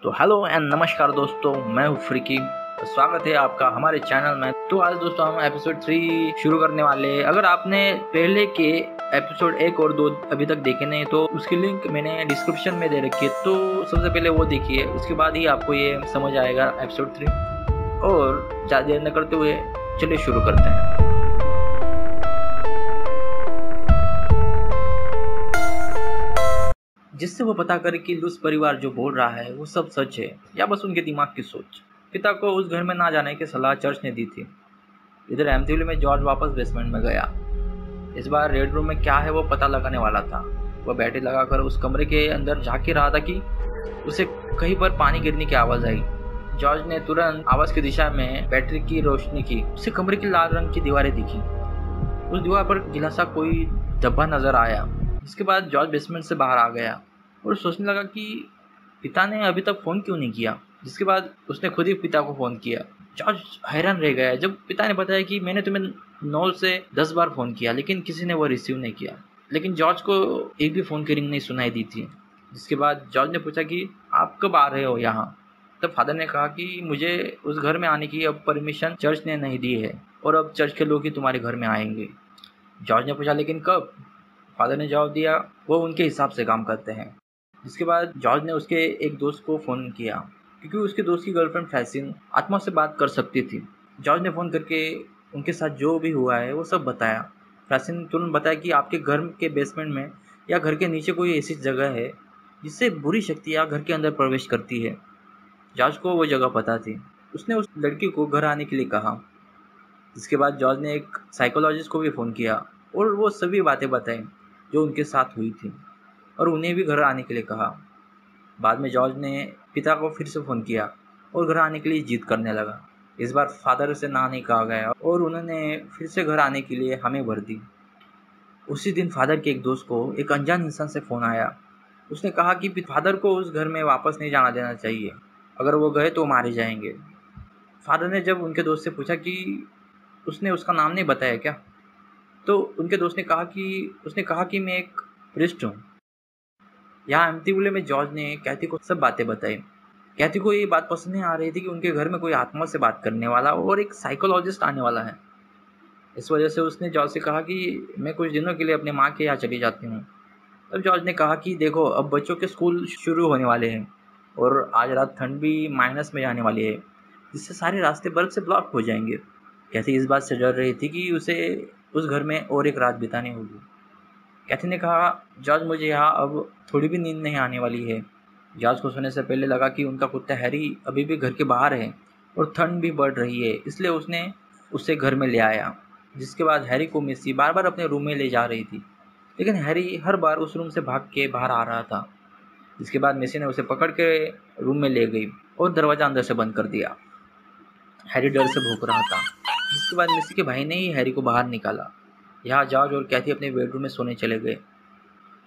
तो hello and नमस्कार दोस्तों, मैं हूँ फ्रिकी। स्वागत है आपका हमारे चैनल में। तो आज दोस्तों हम एपिसोड 3 शुरू करने वाले हैं। अगर आपने पहले के एपिसोड 1 और 2 अभी तक देखे नहीं तो उसकी लिंक मैंने डिस्क्रिप्शन में दे रखी है, तो सबसे पहले वो देखिए, उसके बाद ही आपको ये समझ आएगा एपिसोड 3। और ज़्यादा देर न करते हुए चलिए शुरू करते हैं। जिससे वो पता करे कि लूस परिवार जो बोल रहा है वो सब सच है या बस उनके दिमाग की सोच। पिता को उस घर में ना जाने की सलाह चर्च ने दी थी। इधर एम्पटीविले में जॉर्ज वापस बेसमेंट में गया। इस बार रेड रूम में क्या है वो पता लगाने वाला था। वह बैटरी लगाकर उस कमरे के अंदर झांक ही रहा था कि उसे कहीं पर पानी गिरने की आवाज़ आई। जॉर्ज ने तुरंत आवाज़ की दिशा में बैटरी की रोशनी की। उसे कमरे की लाल रंग की दीवारें दिखी। उस दीवार पर गिला सा कोई धब्बा नजर आया। इसके बाद जॉर्ज बेसमेंट से बाहर आ गया और सोचने लगा कि पिता ने अभी तक फ़ोन क्यों नहीं किया। जिसके बाद उसने खुद ही पिता को फ़ोन किया। जॉर्ज हैरान रह गया जब पिता ने बताया कि मैंने तुम्हें 9 से 10 बार फ़ोन किया लेकिन किसी ने वो रिसीव नहीं किया। लेकिन जॉर्ज को एक भी फ़ोन की रिंग नहीं सुनाई दी थी। जिसके बाद जॉर्ज ने पूछा कि आप कब आ रहे हो यहाँ। तब फादर ने कहा कि मुझे उस घर में आने की अब परमिशन चर्च ने नहीं दी है और अब चर्च के लोग ही तुम्हारे घर में आएंगे। जॉर्ज ने पूछा लेकिन कब। फादर ने जवाब दिया वो उनके हिसाब से काम करते हैं। जिसके बाद जॉर्ज ने उसके एक दोस्त को फ़ोन किया क्योंकि उसके दोस्त की गर्लफ्रेंड फ्रैंसिन आत्मा से बात कर सकती थी। जॉर्ज ने फ़ोन करके उनके साथ जो भी हुआ है वो सब बताया। फ्रैंसिन ने तुरंत बताया कि आपके घर के बेसमेंट में या घर के नीचे कोई ऐसी जगह है जिससे बुरी शक्तियाँ घर के अंदर प्रवेश करती है। जॉर्ज को वो जगह पता थी। उसने उस लड़की को घर आने के लिए कहा। इसके बाद जॉर्ज ने एक साइकोलॉजिस्ट को भी फ़ोन किया और वो सभी बातें बताई जो उनके साथ हुई थी और उन्हें भी घर आने के लिए कहा। बाद में जॉर्ज ने पिता को फिर से फ़ोन किया और घर आने के लिए जिद करने लगा। इस बार फादर से ना नहीं कहा गया और उन्होंने फिर से घर आने के लिए हमें भर दी। उसी दिन फादर के एक दोस्त को एक अनजान इंसान से फ़ोन आया। उसने कहा कि फादर को उस घर में वापस नहीं जाना देना चाहिए, अगर वो गए तो मारे जाएंगे। फादर ने जब उनके दोस्त से पूछा कि उसने उसका नाम नहीं बताया क्या, तो उनके दोस्त ने कहा कि उसने कहा कि मैं एक प्रिस्ट हूँ। यहाँ एम्पटीविले में जॉर्ज ने कैथी को सब बातें बताई। कैथी को ये बात पसंद नहीं आ रही थी कि उनके घर में कोई आत्मा से बात करने वाला और एक साइकोलॉजिस्ट आने वाला है। इस वजह से उसने जॉर्ज से कहा कि मैं कुछ दिनों के लिए अपने माँ के यहाँ चली जाती हूँ। तब जॉर्ज ने कहा कि देखो अब बच्चों के स्कूल शुरू होने वाले हैं और आज रात ठंड भी माइनस में जाने वाली है, जिससे सारे रास्ते बर्फ से ब्लॉक हो जाएंगे। कैथी इस बात से डर रही थी कि उसे उस घर में और एक रात बितानी होगी। कैथी ने कहा जॉर्ज मुझे यहाँ अब थोड़ी भी नींद नहीं आने वाली है। जॉर्ज को सोने से पहले लगा कि उनका कुत्ता हैरी अभी भी घर के बाहर है और ठंड भी बढ़ रही है, इसलिए उसने उसे घर में ले आया। जिसके बाद हैरी को मिसी बार बार अपने रूम में ले जा रही थी, लेकिन हैरी हर बार उस रूम से भाग के बाहर आ रहा था। जिसके बाद मिसी ने उसे पकड़ के रूम में ले गई और दरवाज़ा अंदर से बंद कर दिया। हैरी डर से भौंक रहा था। जिसके बाद मिसी के भाई ने ही हैरी को बाहर निकाला। यहाँ जॉर्ज और कैथी अपने बेडरूम में सोने चले गए।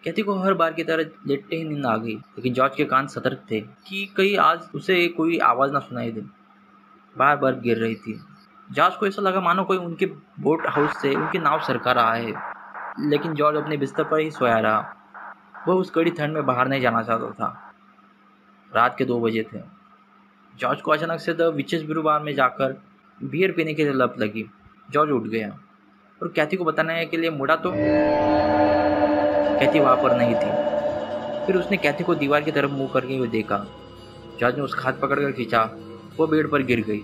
कैथी को हर बार की तरह लेटते ही नींद आ गई, लेकिन जॉर्ज के कान सतर्क थे कि कहीं आज उसे कोई आवाज़ ना सुनाई दे। बार बार गिर रही थी। जॉर्ज को ऐसा लगा मानो कोई उनके बोट हाउस से उनकी नाव सरका रहा है, लेकिन जॉर्ज अपने बिस्तर पर ही सोया रहा। वह उस कड़ी ठंड में बाहर नहीं जाना चाहता था। रात के 2 बजे थे। जॉर्ज को अचानक से द विचेस ब्रू बार में जाकर बियर पीने की लत लगी। जॉर्ज उठ गया और कैथी को बताने के लिए मुड़ा तो कैथी वहाँ पर नहीं थी। फिर उसने कैथी को दीवार की तरफ मुंह करके हुए देखा। जॉर्ज ने उसका हाथ पकड़कर खींचा। वो बेड पर गिर गई।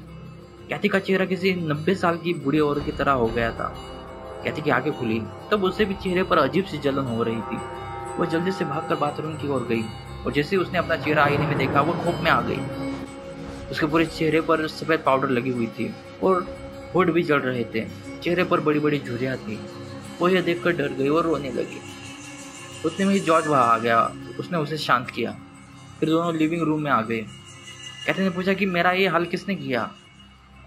कैथी का चेहरा किसी 90 साल की बूढ़ी औरत की तरह हो गया था। कैथी की आंखें खुली, तब उससे भी चेहरे पर अजीब सी जलन हो रही थी। वो जल्दी से भागकर बाथरूम की ओर गई और जैसे ही उसने अपना चेहरा आईने में देखा वो खौफ में आ गई। उसके पूरे चेहरे पर सफ़ेद पाउडर लगी हुई थी और होठ भी जल रहे थे। चेहरे पर बड़ी बड़ी झुर्रियाँ थी। वो यह देखकर डर गई और रोने लगी। उतने में ही जॉर्ज वहाँ आ गया। उसने उसे शांत किया। फिर दोनों लिविंग रूम में आ गए। कैथी ने पूछा कि मेरा ये हाल किसने किया।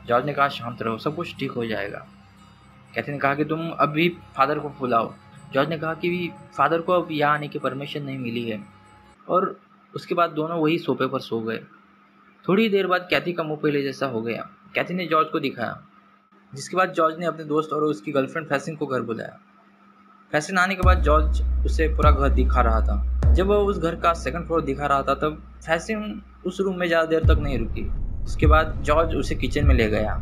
जॉर्ज ने कहा शांत रहो, सब कुछ ठीक हो जाएगा। कैथी ने कहा कि तुम अभी फादर को बुलाओ। जॉर्ज ने कहा कि फादर को अब यहाँ आने की परमिशन नहीं मिली है और उसके बाद दोनों वही सोफे पर सो गए। थोड़ी देर बाद कैथी का मुंह पहले जैसा हो गया। कैथी ने जॉर्ज को दिखाया। जिसके बाद जॉर्ज ने अपने दोस्त और उसकी गर्लफ्रेंड फ्रैंसिन को घर बुलाया। फ्रैंसिन आने के बाद जॉर्ज उसे पूरा घर दिखा रहा था। जब वह उस घर का सेकंड फ्लोर दिखा रहा था तब फैसिन उस रूम में ज़्यादा देर तक नहीं रुकी। उसके बाद जॉर्ज उसे किचन में ले गया,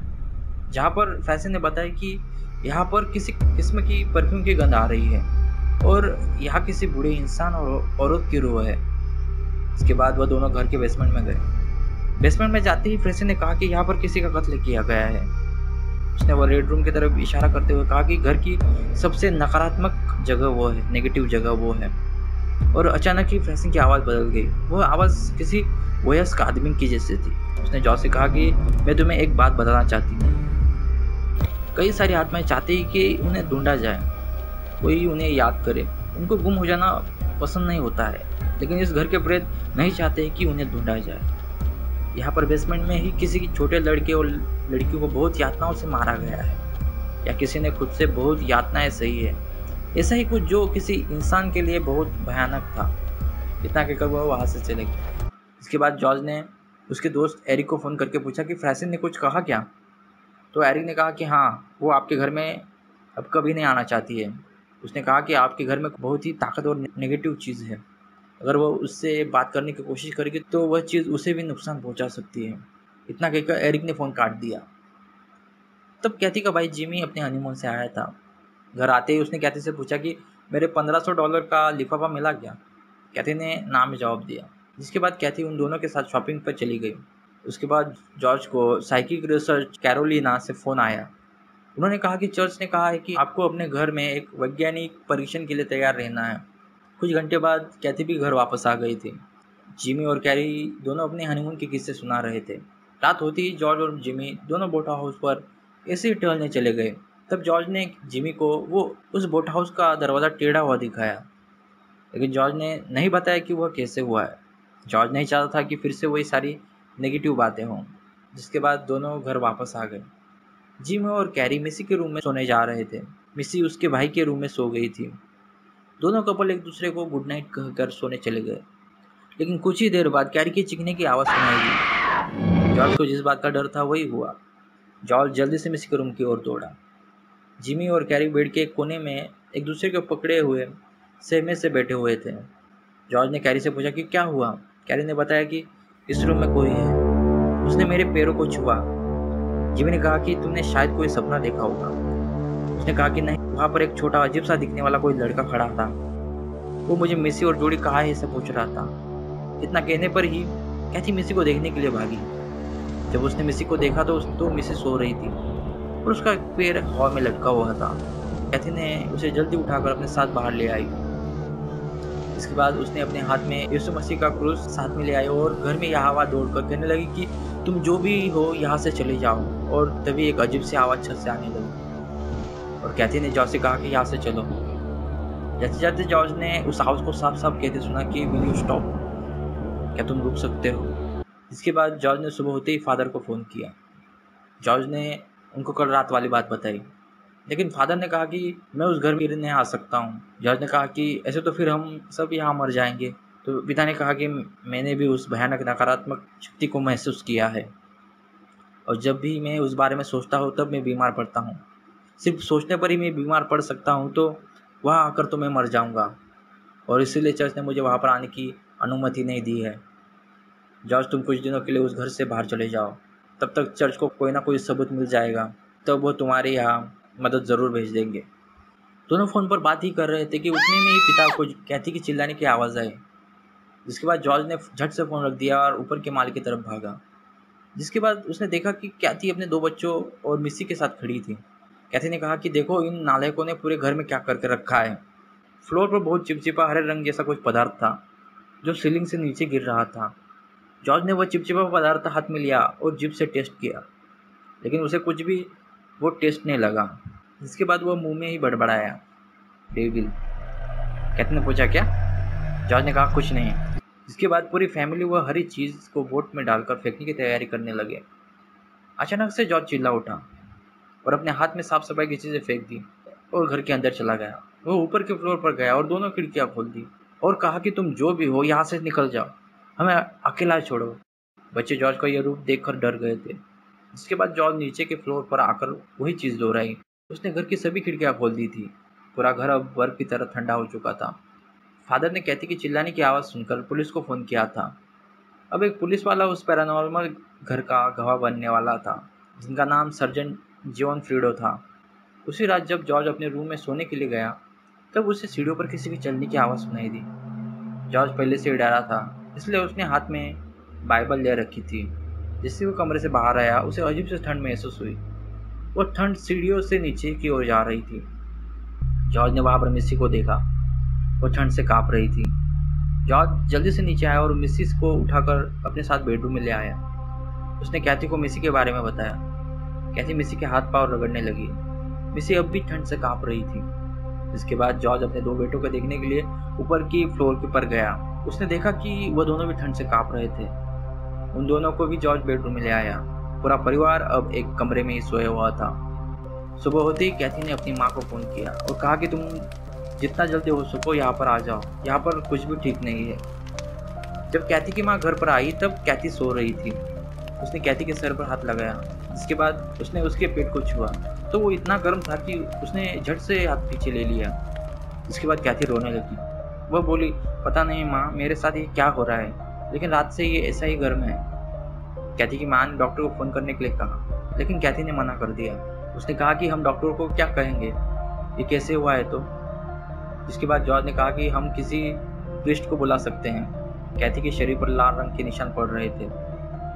जहाँ पर फैसिन ने बताया कि यहाँ पर किसी किस्म की परफ्यूम की गंध आ रही है और यहाँ किसी बूढ़े इंसान और औरत की रूह है। इसके बाद वह दोनों घर के बेसमेंट में गए। बेसमेंट में जाते ही फैसिन ने कहा कि यहाँ पर किसी का कत्ल किया गया है। उसने वो रेड रूम की तरफ इशारा करते हुए कहा कि घर की सबसे नकारात्मक जगह वो है, नेगेटिव जगह वो है। और अचानक ही फैसिन की आवाज़ बदल गई। वह आवाज़ किसी वयस्क आदमी की जैसी थी। उसने जॉर्ज से कहा कि मैं तुम्हें एक बात बताना चाहती हूँ। कई सारी आत्माएं चाहती हैं कि उन्हें ढूंढा जाए, कोई उन्हें याद करे। उनको गुम हो जाना पसंद नहीं होता है, लेकिन इस घर के प्रेत नहीं चाहते कि उन्हें ढूंढा जाए। यहाँ पर बेसमेंट में ही किसी छोटे लड़के और लड़की को बहुत यातनाओं से मारा गया है, या किसी ने खुद से बहुत यातनाएं सही है, ऐसा ही कुछ जो किसी इंसान के लिए बहुत भयानक था। इतना कहकर वह वहाँ से चले गए। इसके बाद जॉर्ज ने उसके दोस्त एरिक को फ़ोन करके पूछा कि फैसिन ने कुछ कहा क्या। तो एरिक ने कहा कि हाँ, वो आपके घर में अब कभी नहीं आना चाहती है। उसने कहा कि आपके घर में बहुत ही ताकतवर नेगेटिव चीज़ है, अगर वो उससे बात करने की कोशिश करेगी तो वह चीज़ उसे भी नुकसान पहुंचा सकती है। इतना कहकर एरिक ने फ़ोन काट दिया। तब कैथी का भाई जिमी अपने हनीमून से आया था। घर आते ही उसने कैथी से पूछा कि मेरे $1500 का लिफाफा मिला क्या। कैथी ने नाम में जवाब दिया, जिसके बाद कैथी उन दोनों के साथ शॉपिंग पर चली गई। उसके बाद जॉर्ज को साइकिक रिसर्च कैरोलिना से फ़ोन आया। उन्होंने कहा कि चर्च ने कहा है कि आपको अपने घर में एक वैज्ञानिक परीक्षण के लिए तैयार रहना है। कुछ घंटे बाद कैथी भी घर वापस आ गई थी। जिमी और कैरी दोनों अपने हनीमून के किस्से सुना रहे थे। रात होती ही जॉर्ज और जिमी दोनों बोट हाउस पर ऐसे ही टहलने चले गए। तब जॉर्ज ने जिमी को वो उस बोट हाउस का दरवाज़ा टेढ़ा हुआ दिखाया, लेकिन जॉर्ज ने नहीं बताया कि वह कैसे हुआ है। जॉर्ज नहीं चाहता था कि फिर से वही सारी नेगेटिव बातें हों। जिसके बाद दोनों घर वापस आ गए। जिमी और कैरी मिसी के रूम में सोने जा रहे थे। मिसी उसके भाई के रूम में सो गई थी। दोनों कपल एक दूसरे को गुड नाइट कहकर सोने चले गए, लेकिन कुछ ही देर बाद कैरी के चीखने की आवाज़ सुनाई दी। जॉर्ज को जिस बात का डर था वही हुआ। जॉर्ज जल्दी से मिसी के रूम की ओर दौड़ा। जिमी और कैरी बेड के एक कोने में एक दूसरे को पकड़े हुए सहमे से बैठे हुए थे। जॉर्ज ने कैरी से पूछा कि क्या हुआ। कैरी ने बताया कि इस रूम में कोई है, उसने मेरे पैरों को छुआ। जिमी ने कहा कि तुमने शायद कोई सपना देखा होगा। उसने कहा कि नहीं, वहाँ पर एक छोटा अजीब सा दिखने वाला कोई लड़का खड़ा था। वो मुझे मिसी और जोड़ी कहाँ है ऐसा पूछ रहा था। इतना कहने पर ही कैथी मिसी को देखने के लिए भागी। जब उसने मिसी को देखा तो मिसी सो रही थी और उसका पैर हवा में लटका हुआ था। कैथी ने उसे जल्दी उठाकर अपने साथ बाहर ले आई। इसके बाद उसने अपने हाथ में यीशु मसीह का क्रूस साथ में ले आई और घर में यह आवाज़ दौड़कर कहने लगी कि तुम जो भी हो यहाँ से चले जाओ। और तभी एक अजीब सी आवाज़ छत से आने लगी और कैथी ने जॉर्ज से कहा कि यहाँ से चलो। जाते जाते जॉर्ज ने उस आवाज़ को साफ साफ कहते सुना कि विल यू स्टॉप, क्या तुम रुक सकते हो। इसके बाद जॉर्ज ने सुबह होते ही फादर को फ़ोन किया। जॉर्ज ने उनको कल रात वाली बात बताई, लेकिन फादर ने कहा कि मैं उस घर में नहीं आ सकता हूँ। जॉर्ज ने कहा कि ऐसे तो फिर हम सब यहाँ मर जाएंगे। तो पिता ने कहा कि मैंने भी उस भयानक नकारात्मक शक्ति को महसूस किया है, और जब भी मैं उस बारे में सोचता हूँ तब मैं बीमार पड़ता हूँ। सिर्फ सोचने पर ही मैं बीमार पड़ सकता हूँ, तो वहाँ आकर तो मैं मर जाऊँगा, और इसीलिए चर्च ने मुझे वहाँ पर आने की अनुमति नहीं दी है। जॉर्ज, तुम कुछ दिनों के लिए उस घर से बाहर चले जाओ, तब तक चर्च को कोई ना कोई सबूत मिल जाएगा, तब वो तुम्हारे यहाँ मदद ज़रूर भेज देंगे। दोनों फ़ोन पर बात ही कर रहे थे कि उतने में ही पिता को कैथी की चिल्लाने की आवाज़ आई। जिसके बाद जॉर्ज ने झट से फ़ोन रख दिया और ऊपर के माले की तरफ भागा। जिसके बाद उसने देखा कि कैथी अपने 2 बच्चों और मिसी के साथ खड़ी थी। कैथी ने कहा कि देखो, इन नालायकों ने पूरे घर में क्या करके रखा है। फ्लोर पर बहुत चिपचिपा हरे रंग जैसा कुछ पदार्थ था जो सीलिंग से नीचे गिर रहा था। जॉर्ज ने वह चिपचिपा पदार्थ हाथ में लिया और जिप से टेस्ट किया, लेकिन उसे कुछ भी वो टेस्ट नहीं लगा। जिसके बाद वह मुंह में ही बड़बड़ाया, डेविल। कैथी ने पूछा क्या। जॉर्ज ने कहा कुछ नहीं। इसके बाद पूरी फैमिली वह हरी चीज़ को बोट में डालकर फेंकने की तैयारी करने लगे। अचानक से जॉर्ज चिल्ला उठा और अपने हाथ में साफ सफाई की चीज़ें फेंक दी और घर के अंदर चला गया। वह ऊपर के फ्लोर पर गया और दोनों खिड़कियां खोल दी और कहा कि तुम जो भी हो यहाँ से निकल जाओ, हमें अकेला छोड़ो। बच्चे जॉर्ज का यह रूप देखकर डर गए थे। इसके बाद जॉर्ज नीचे के फ्लोर पर आकर वही चीज़ दोहराई। उसने घर की सभी खिड़कियां खोल दी थी। पूरा घर अब बर्फ की तरह ठंडा हो चुका था। फादर ने कैथी की चिल्लाने की आवाज़ सुनकर पुलिस को फ़ोन किया था। अब एक पुलिस वाला उस पैरानॉर्मल घर का गवाह बनने वाला था, जिनका नाम सर्जेंट जॉन फ्रीडो था। उसी रात जब जॉर्ज अपने रूम में सोने के लिए गया, तब उसे सीढ़ियों पर किसी के चलने की आवाज़ सुनाई दी। जॉर्ज पहले से ही डरा था, इसलिए उसने हाथ में बाइबल ले रखी थी। जैसे वो कमरे से बाहर आया, उसे अजीब से ठंड महसूस हुई। वो ठंड सीढ़ियों से नीचे की ओर जा रही थी। जॉर्ज ने वहां पर मिस्सी को देखा। वो ठंड से कांप रही थी। जॉर्ज जल्दी से नीचे आया और मिस्सी को उठाकर अपने साथ बेडरूम में ले आया। उसने कैथी को मिस्सी के बारे में बताया। कैथी मिस्सी के हाथ पांव रगड़ने लगी। मिस्सी अब भी ठंड से कांप रही थी। इसके बाद जॉर्ज अपने दो बेटों को देखने के लिए ऊपर की फ्लोर पर गया। उसने देखा कि वह दोनों भी ठंड से कांप रहे थे। उन दोनों को भी जॉर्ज बेडरूम में ले आया। पूरा परिवार अब एक कमरे में ही सोया हुआ था। सुबह होते ही कैथी ने अपनी माँ को फोन किया और कहा कि तुम जितना जल्दी हो सको यहाँ पर आ जाओ, यहाँ पर कुछ भी ठीक नहीं है। जब कैथी की माँ घर पर आई तब कैथी सो रही थी। उसने कैथी के सर पर हाथ लगाया, जिसके बाद उसने उसके पेट को छुआ तो वो इतना गर्म था कि उसने झट से हाथ पीछे ले लिया। इसके बाद कैथी रोने लगी। वह बोली, पता नहीं माँ, मेरे साथ ये क्या हो रहा है, लेकिन रात से ये ऐसा ही गर्म है। कैथी की माँ ने डॉक्टर को फ़ोन करने के लिए कहा, लेकिन कैथी ने मना कर दिया। उसने कहा कि हम डॉक्टर को क्या कहेंगे, ये कैसे हुआ है। तो इसके बाद जॉर्ज ने कहा कि हम किसी प्रीस्ट को बुला सकते हैं। कैथी के शरीर पर लाल रंग के निशान पड़ रहे थे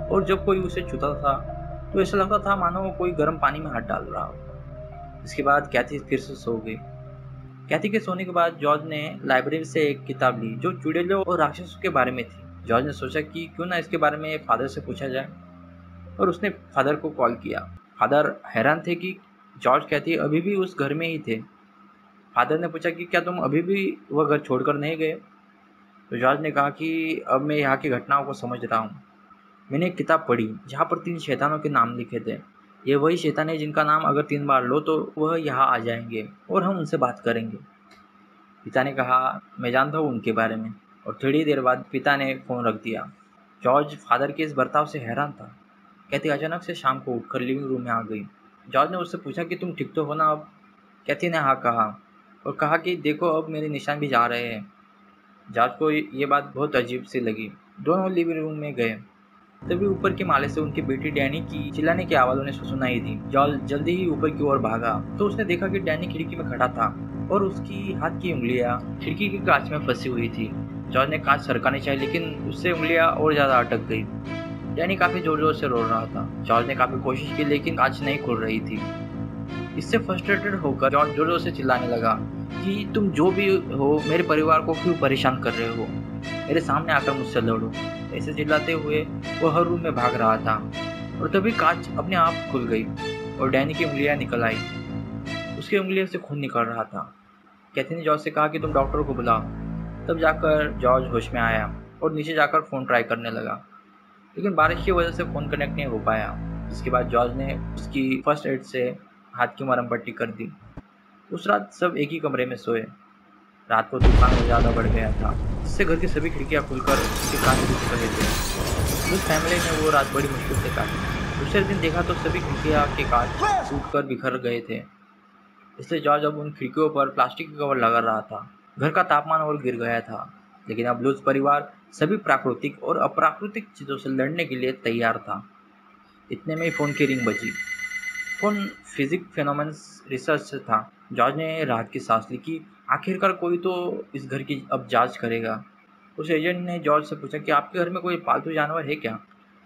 और जब कोई उसे छूता था तो ऐसा लगता था मानो कोई गर्म पानी में हाथ डाल रहा हो। इसके बाद कैथी फिर से सो गई। कैथी के सोने के बाद जॉर्ज ने लाइब्रेरी से एक किताब ली जो चुड़ैलों और राक्षसों के बारे में थी। जॉर्ज ने सोचा कि क्यों ना इसके बारे में फादर से पूछा जाए और उसने फादर को कॉल किया। फादर हैरान थे कि जॉर्ज कैथी अभी भी उस घर में ही थे। फादर ने पूछा कि क्या तुम अभी भी वह घर छोड़कर नहीं गए। तो जॉर्ज ने कहा कि अब मैं यहाँ की घटनाओं को समझ रहा हूँ। मैंने एक किताब पढ़ी जहाँ पर 3 शैतानों के नाम लिखे थे। ये वही शैतान है जिनका नाम अगर 3 बार लो तो वह यहाँ आ जाएंगे और हम उनसे बात करेंगे। पिता ने कहा, मैं जानता हूँ उनके बारे में। और थोड़ी देर बाद पिता ने फ़ोन रख दिया। जॉर्ज फादर के इस बर्ताव से हैरान था। कैथी अचानक से शाम को उठकर लिविंग रूम में आ गई। जॉर्ज ने उससे पूछा कि तुम ठीक तो हो ना अब। कैथी ने हाँ कहा और कहा कि देखो अब मेरे निशान भी जा रहे हैं। जॉर्ज को ये बात बहुत अजीब सी लगी। दोनों लिविंग रूम में गए। तभी ऊपर के माले से उनकी बेटी डैनी की चिल्लाने की आवाज़ उन्हें सुनाई दी। जॉर्ज जल्दी ही ऊपर की ओर भागा तो उसने देखा कि डैनी खिड़की में खड़ा था और उसकी हाथ की उंगलियां खिड़की के कांच में फंसी हुई थी। जॉर्ज ने कांच सरकाने चाहिए, लेकिन उससे उंगलियां और ज़्यादा अटक गई। डैनी काफ़ी ज़ोर ज़ोर से रो रहा था। जॉर्ज ने काफ़ी कोशिश की, लेकिन कांच नहीं खुल रही थी। इससे फ्रस्ट्रेटेड होकर जॉर्ज जोर जोर से चिल्लाने लगा कि तुम जो भी हो, मेरे परिवार को क्यों परेशान कर रहे हो, मेरे सामने आकर मुझसे लड़ो। ऐसे चिल्लाते हुए वो हर रूम में भाग रहा था और तभी कांच अपने आप खुल गई और डैनी की उंगलियां निकल आई। उसकी उंगलियों से खून निकल रहा था। कैथी ने जॉर्ज से कहा कि तुम डॉक्टर को बुलाओ। तब जाकर जॉर्ज होश में आया और नीचे जाकर फ़ोन ट्राई करने लगा, लेकिन बारिश की वजह से फ़ोन कनेक्ट नहीं हो पाया। इसके बाद जॉर्ज ने उसकी फर्स्ट एड से हाथ की मरहम पट्टी कर दी। उस रात सब एक ही कमरे में सोए। रात को तूफान और ज़्यादा बढ़ गया था, जिससे घर की सभी खिड़कियां खुलकर उसके कांच टूट रहे थे। उस फैमिली ने वो रात बड़ी मुश्किल से काटी। दूसरे दिन देखा तो सभी खिड़कियां के कांच टूटकर बिखर गए थे। इसलिए जॉर्ज अब उन खिड़कियों पर प्लास्टिक का कवर लगा रहा था। घर का तापमान और गिर गया था, लेकिन अब लूज परिवार सभी प्राकृतिक और अप्राकृतिक चीज़ों से लड़ने के लिए तैयार था। इतने में ही फ़ोन की रिंग बजी। फ़ोन फिजिक फेनोमेनस रिसर्च से था। जॉर्ज ने राहत की सांस ली कि आखिरकार कोई तो इस घर की अब जांच करेगा। उस एजेंट ने जॉर्ज से पूछा कि आपके घर में कोई पालतू जानवर है क्या।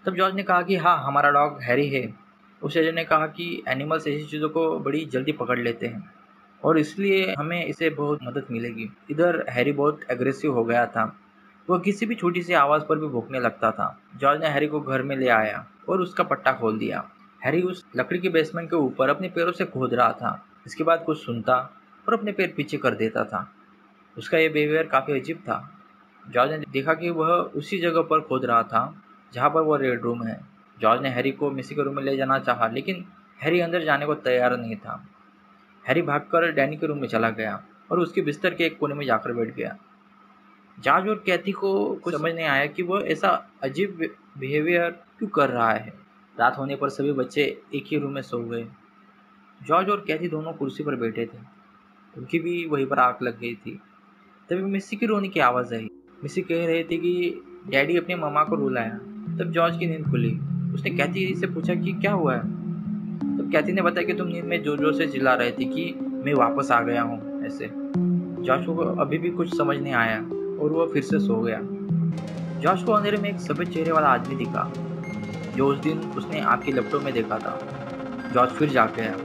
तब जॉर्ज ने कहा कि हाँ, हमारा डॉग हैरी है। उस एजेंट ने कहा कि एनिमल्स ऐसी चीज़ों को बड़ी जल्दी पकड़ लेते हैं और इसलिए हमें इससे बहुत मदद मिलेगी। इधर हैरी बहुत एग्रेसिव हो गया था। वह किसी भी छोटी सी आवाज़ पर भी भौंकने लगता था। जॉर्ज ने हैरी को घर में ले आया और उसका पट्टा खोल दिया। हैरी उस लकड़ी के बेसमेंट के ऊपर अपने पैरों से खोद रहा था। इसके बाद कुछ सुनता और अपने पैर पीछे कर देता था। उसका ये बिहेवियर काफ़ी अजीब था। जॉर्ज ने देखा कि वह उसी जगह पर खोद रहा था जहाँ पर वह रेड रूम है। जॉर्ज ने हैरी को मिसी के रूम में ले जाना चाहा, लेकिन हैरी अंदर जाने को तैयार नहीं था। हैरी भागकर डैनी के रूम में चला गया और उसके बिस्तर के एक कोने में जाकर बैठ गया। जॉर्ज और कैथी को कुछ समझ नहीं आया कि वह ऐसा अजीब बिहेवियर क्यों कर रहा है। रात होने पर सभी बच्चे एक ही रूम में सो गए। जॉर्ज और कैथी दोनों कुर्सी पर बैठे थे। उनकी भी वहीं पर आग लग गई थी। तभी मिसी की रोने की आवाज़ आई। मिसी कह रही थी कि डैडी अपनी मम्मा को रुलाया। तब जॉर्ज की नींद खुली। उसने कैथी से पूछा कि क्या हुआ है। तब कैथी ने बताया कि तुम नींद में जोर जोर से चिल्ला रहे थे कि मैं वापस आ गया हूँ ऐसे। जॉर्ज को अभी भी कुछ समझ नहीं आया और वो फिर से सो गया। जॉर्ज को अंधेरे में एक सफ़ेद चेहरे वाला आदमी दिखा जो उस दिन उसने आपके लैपटॉप में देखा था। जॉर्ज फिर जाग गया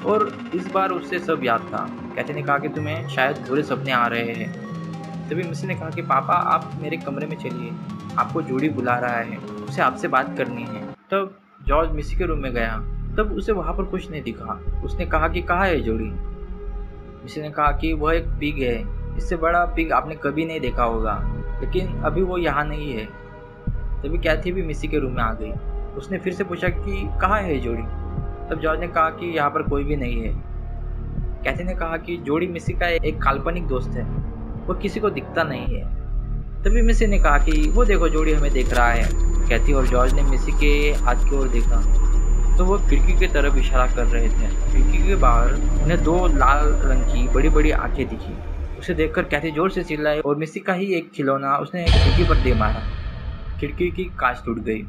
और इस बार उससे सब याद था। कैथी ने कहा कि तुम्हें शायद बुरे सपने आ रहे हैं। तभी मिसी ने कहा कि पापा आप मेरे कमरे में चलिए, आपको जूडी बुला रहा है, उसे आपसे बात करनी है। तब जॉर्ज मिसी के रूम में गया। तब उसे वहाँ पर कुछ नहीं दिखा। उसने कहा कि कहाँ है जूडी। मिसी ने कहा कि वह एक पिग है, इससे बड़ा पिग आपने कभी नहीं देखा होगा, लेकिन अभी वो यहाँ नहीं है। तभी कैथी भी मिसी के रूम में आ गई। उसने फिर से पूछा कि कहाँ है जोड़ी। तब जॉर्ज ने कहा कि यहाँ पर कोई भी नहीं है। कैथी ने कहा कि जोड़ी मिसी का एक काल्पनिक दोस्त है, वो किसी को दिखता नहीं है। तभी मिसी ने कहा कि वो देखो जोड़ी हमें देख रहा है। कैथी और जॉर्ज ने मिसी के हाथ की ओर देखा तो वो खिड़की की तरफ इशारा कर रहे थे। खिड़की के बाहर उन्हें दो लाल रंग की बड़ी बड़ी आंखें दिखी। उसे देखकर कैथी जोर से चिल्लाई और मिसी का ही एक खिलौना उसने खिड़की पर दे मारा। खिड़की की कांच टूट गई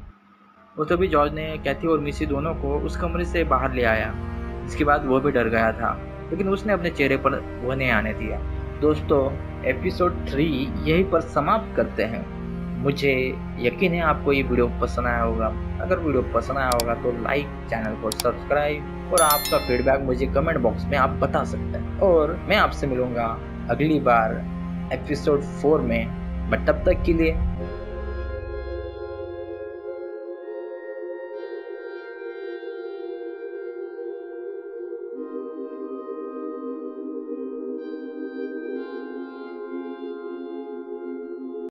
और तभी जॉर्ज ने कैथी और मिसी दोनों को उस कमरे से बाहर ले आया। इसके बाद वो भी डर गया था, लेकिन उसने अपने चेहरे पर वो नहीं आने दिया। दोस्तों, एपिसोड 3 यहीं पर समाप्त करते हैं। मुझे यकीन है आपको ये वीडियो पसंद आया होगा। अगर वीडियो पसंद आया होगा तो लाइक, चैनल को सब्सक्राइब और आपका फीडबैक मुझे कमेंट बॉक्स में आप बता सकते हैं। और मैं आपसे मिलूंगा अगली बार एपिसोड 4 में। बट तब तक के लिए